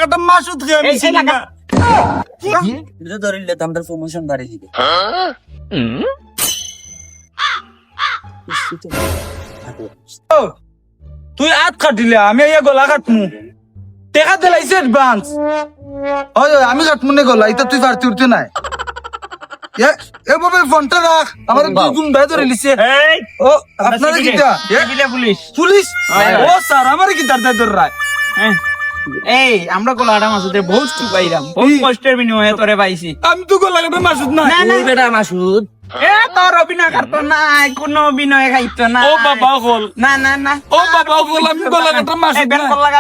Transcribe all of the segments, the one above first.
কাটা মাসুদ কে আমি চিনি না এটা ধরিলে তো আমাদের প্রমোশন বাড়িয়ে দিবে। ও, তুই হাত কাটিলে আমি এই গলা কাটমু টেকা দিলাইছে অ্যাডভান্স ওই ওই, আমি কাটমু নে গলা এটা তুই পারতি উঠতে নাই এ বাবা ফোনটা রাখ আমার দুগুণ ভাই ধরে লিছে এই ও আপনারা কিটা পুলিশ পুলিশ ও স্যার আমার কি দাঁড় ধরে রাখ এই আমরা গোলাটা মাসুদের বহুত চুপাইলাম বহুত কষ্টের বিনিময়ে তোরে পাইছি। আমি তো গলা কাটা মাসুদ না না, না। ওই বেটা মাসুদ এ তোর অভিনয় করতো নাই, কোনো অভিনয় খাইতো না। ও বাবা হল না না না ও বাবা হল আমি গলা কাটা মাসুদ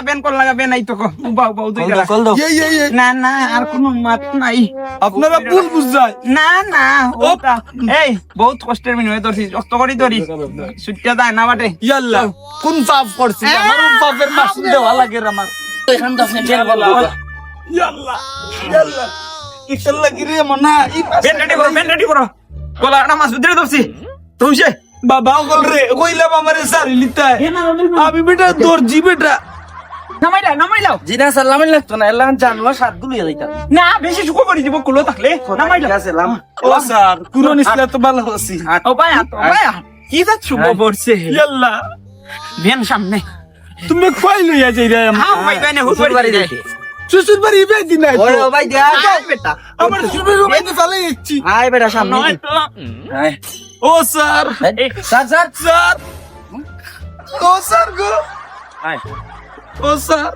বেন কল লাগাবে নাই তো বাউ বাউ তুই গেলা। কল দাও। এই না না আর কোনো মাত নাই। আপনারা ভুল বুঝায় না না ওটা এই বহুত কষ্টের বিনিময়ে ধরছি, কষ্ট করি ধরি সুটটা দেয় না বাটে। ইয়াল্লা কোন পাপ করছি আমার পাপের মাসুদ দেওয়া লাগে রে আমার এখান থেকে ইয়াল্লা ইয়াল্লা ইনশাআল্লাহ কি রে মনা বেন রেডি করো গোলাটা মাসুদের ধরছি তুইছে বাবা বল রে কইলাম আমারে সারি লিতায় আমি বেটা দর্জি বেটা নামাইলাও জিনা সালামিন লাগতো না, এলাম জানলো সাত গুলি যাইতাম। না বেশি সুখ করে দিব কুলো থাকলে নামাইলাও। গেছিলাম ও স্যার কুরআন ইসলাম তো ভালো আছি ও ভাইয়া কি যা শুভ পড়ছে ইয়াল্লা বেন সামনে তুমি কই লইয়া যাই রে হ্যাঁ ভাই বেনে হুট করে দে শ্বশুর বাড়ি ইবে দিন নাই ওরে ও ভাই দেয়া বেটা আমার শ্বশুর বাড়ি ফেলে যাচ্ছি আয় বেটা সামনে নয় তো আয় ও স্যার স্যার স্যার স্যার ও স্যার গো আয় ও স্যার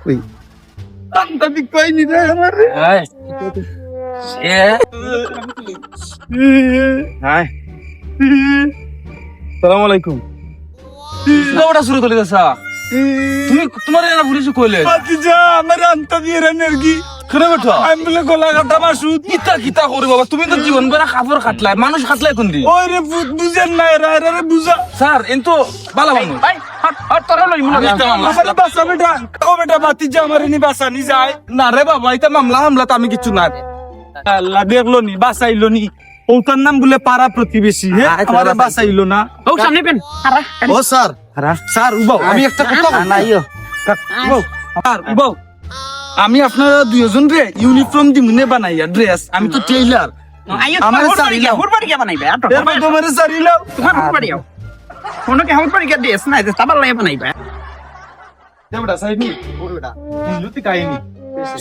আমি কই নি রে আমার আয় এ আয় সালাম আলাইকুম ওটা শুরু করে দিছা তুমি তোমার এরা পুলিশ কইলে ভাতিজা আমার আন্তা দিয়ে রানের কি করে বেটা আমি বলে গলা কাটা মাসুদ কিতা কিতা করে বাবা, তুমি তো জীবন বেড়া কাপড় কাটলাই মানুষ কাটলাই কোন দিন ওই রে বুঝেন না এরা এরা রে বুঝা স্যার কিন্তু ভালো মানুষ ভাই হট তোরা লই মুনা আমার বাসা বেটা ও বেটা ভাতিজা আমার নি বাসা নি যায় না রে বাবা এটা মামলা হামলা তো আমি কিছু না আল্লাহ দেখলো নি বাসাইলো নি ওটার নাম বলে পাড়া প্রতিবেশী হ্যাঁ আমার বাসাইলো না ও সামনে পেন আরা ও স্যার স্যার উবাও আমি একটা কথা নাইও উবাও স্যার উবাও আমি আপনারা দুইজন রে ইউনিফর্ম দিমুনে বানাইয়া ড্রেস আমি তো টেইলার আইও আমার আমার সারি লাও। হুট বাড়ি কে বানাইবে আটো এবার তোমার সারিলাও তোমার হুট বাড়ি আও কোন কে হুট বাড়ি কে দেস না দে তাবার লাই বানাইবে বেটা সাইনি ওর বেটা লুতি কাইনি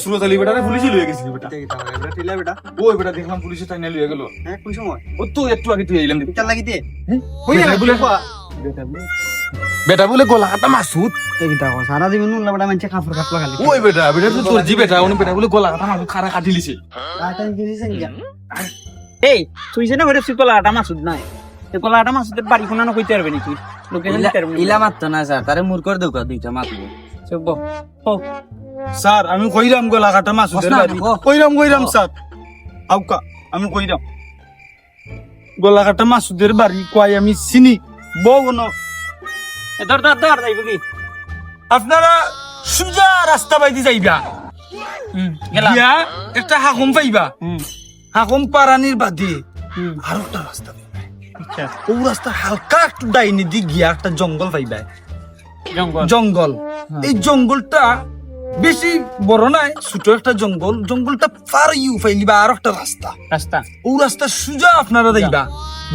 সুরত আলী বেটা রে পুলিশ লইয়া গেছিল বেটা বেটা টিলা বেটা ওই বেটা দেখলাম পুলিশে টাইনা লইয়া গেল হ্যাঁ কোন সময় ও তো একটু আগে তুই আইলাম চাল লাগি দে বেটা বলে বেটা বলে গলা কাটা মাসুদ এইটা কথা সারা দিন নুন বেটা মানছে কাপড় কাপড় খালি ওই বেটা বেটা তো তোর জি বেটা ওন বেটা বলে গলা কাটা মাসুদ খারা কাটি লিছে আটা গিরিছে গিয়া এই তুই যে না ওরে সিকলা আটা মাসুদ নাই এ কলা আটা মাসুদের বাড়ি কোনা না কইতে পারবে নি তুই লোকেশন দিতে পারবে ইলা মাত্র না স্যার তারে মুরকর দৌকা দুইটা মাতবো চুপ স্যার আমি কইরাম গলা কাটা মাসুদের বাড়ি কইরাম স্যার আউকা আমি কইরাম গলা কাটা মাসুদের বাড়ি কই আমি চিনি বগনো ধর ধর ধর যাইব কি আপনারা সুজা রাস্তা বাইতে যাইবা গেলাম গিয়া একটা হাকুম পাইবা হাকুম পারানির বাদে আর একটা রাস্তা পাইবা আচ্ছা ও রাস্তা হালকা একটু ডাইনি দিক গিয়া একটা জঙ্গল পাইবা জঙ্গল জঙ্গল এই জঙ্গলটা বেশি বড় নাই ছোট একটা জঙ্গল জঙ্গলটা পার ইউ পাইলিবা আর একটা রাস্তা রাস্তা ও রাস্তা সুজা আপনারা যাইবা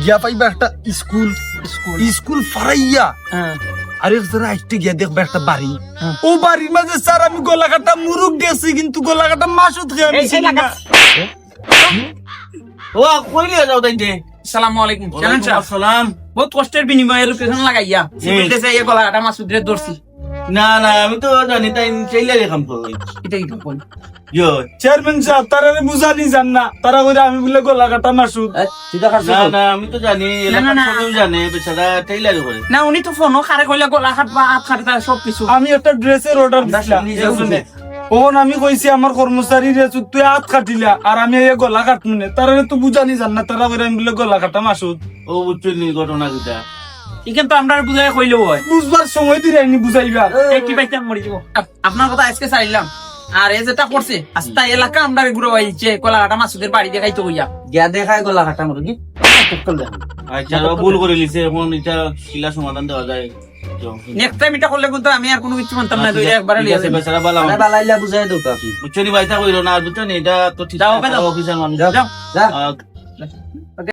গিয়া পাইবা একটা স্কুল স্কুল ফারাইয়া হ্যাঁ আর একজোড়া আইতে গিয়া দেখবা একটা বাড়ি ও বাড়ির মাঝে স্যার আমি গলাকাটা মুরুখ গেছি কিন্তু গলাকাটা মাসুদ খেয়ে আমি এই চিনি না। ও কই লিয়ে যাও তাইতে আসসালামু আলাইকুম কেমন আছেন সালাম। বহুত কষ্টের বিনিময়ে লোকেশন লাগাইয়া সিভিলতে এই কলা আটা মাসুদরে ধরছি না না আমি তো জানি তাই চাইলে রেখাম কই এটা কি বল ইয়ো চেয়ারম্যান সাহেব তারা বুঝানি জান না তারা কইরা আমি বলে গলাকাটা মাসুদ সিধা কাছে না না আমি তো জানি এলাকার সবাই জানে বেচারা টেইলার করে না উনি তো ফোনও খারে কইলা গলা হাত বা হাত খারে তার সব কিছু আমি একটা ড্রেসের অর্ডার দিছিলাম নিজেও বুঝে। ওন আমি কইছি আমার কর্মচারী রে তুই হাত কাটিলা আর আমি এই গলা কাটমুনে তারা তো বুঝানি জান না তারা কইরা আমি বলে গলা কাটা মাসুদ ও বুঝলি ঘটনা কিটা ইখান তো আমরা বুঝাই কইলেও হয় বুঝবার সময় দিরাইনি বুঝাইবা একটি বাইতে মরি যাব আপনার কথা আজকে চাইলাম আর এই যেটা করছে আস্তা এলাকা আমরা ঘুরে আইছে কলা আটা মাসুদের বাড়ি দেখাইতো হইয়া গিয়া দেখায় গলা কাটা মুরগি আচ্ছা ভুল করে লিছে এখন এটা শিলা সমাধান দেওয়া যায় নেক্সট টাইম এটা করলে কিন্তু আমি আর কোনো কিছু মানতাম না দুইটা একবারে লিয়ে যাবে বেচারা বালা আরে বালাইলা বুঝাই দাও কাকি বুঝছো নি ভাইটা কইলো না বুঝছো নি এটা তো ঠিক যাও, যাও। অফিসার মানুষ যাও যা আহ,